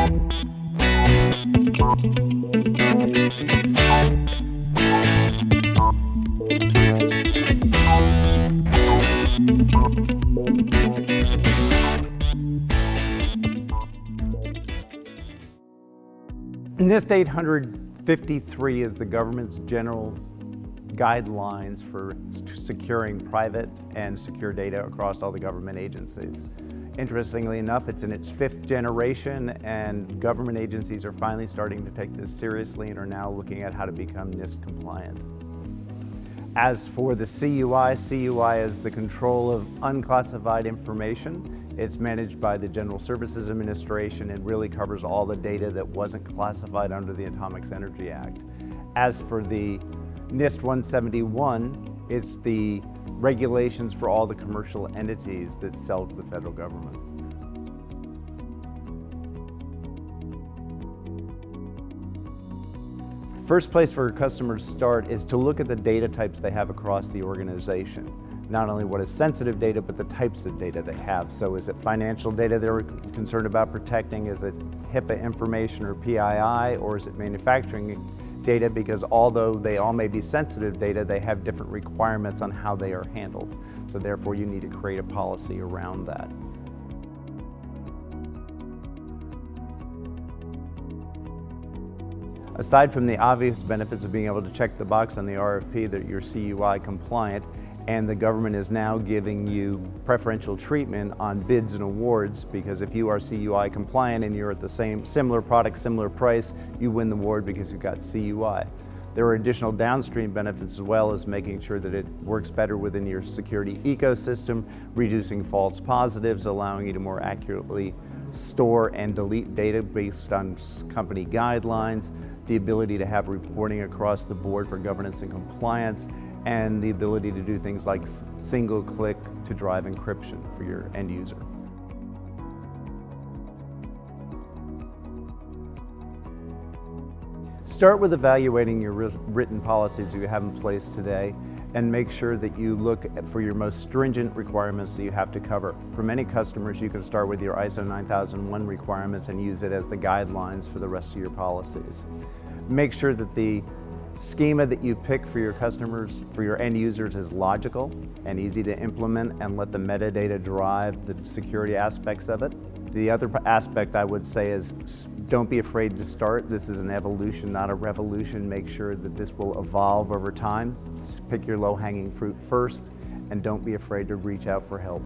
NIST 853 is the government's general guidelines for securing private and secure data across all the government agencies. Interestingly enough, it's in its 5th generation, and government agencies are finally starting to take this seriously and are now looking at how to become NIST compliant. As for the CUI, CUI is the control of unclassified information. It's managed by the General Services Administration and really covers all the data that wasn't classified under the Atomic Energy Act. As for the NIST 171, it's the regulations for all the commercial entities that sell to the federal government. First place for customers to start is to look at the data types they have across the organization. Not only what is sensitive data, but the types of data they have. So is it financial data they're concerned about protecting? Is it HIPAA information or PII? Or is it manufacturing data? Because although they all may be sensitive data, they have different requirements on how they are handled. So therefore you need to create a policy around that. Aside from the obvious benefits of being able to check the box on the RFP that you're CUI compliant, and the government is now giving you preferential treatment on bids and awards, because if you are CUI compliant and you're at the similar product, similar price, you win the award because you've got CUI. There are additional downstream benefits as well, as making sure that it works better within your security ecosystem, reducing false positives, allowing you to more accurately store and delete data based on company guidelines, the ability to have reporting across the board for governance and compliance, and the ability to do things like single click to drive encryption for your end user. Start with evaluating your written policies you have in place today, and make sure that you look for your most stringent requirements that you have to cover. For many customers, you can start with your ISO 9001 requirements and use it as the guidelines for the rest of your policies. Make sure that the schema that you pick for your customers, for your end users, is logical and easy to implement, and let the metadata drive the security aspects of it. The other aspect I would say is don't be afraid to start. This is an evolution, not a revolution. Make sure that this will evolve over time. Pick your low-hanging fruit first, and don't be afraid to reach out for help.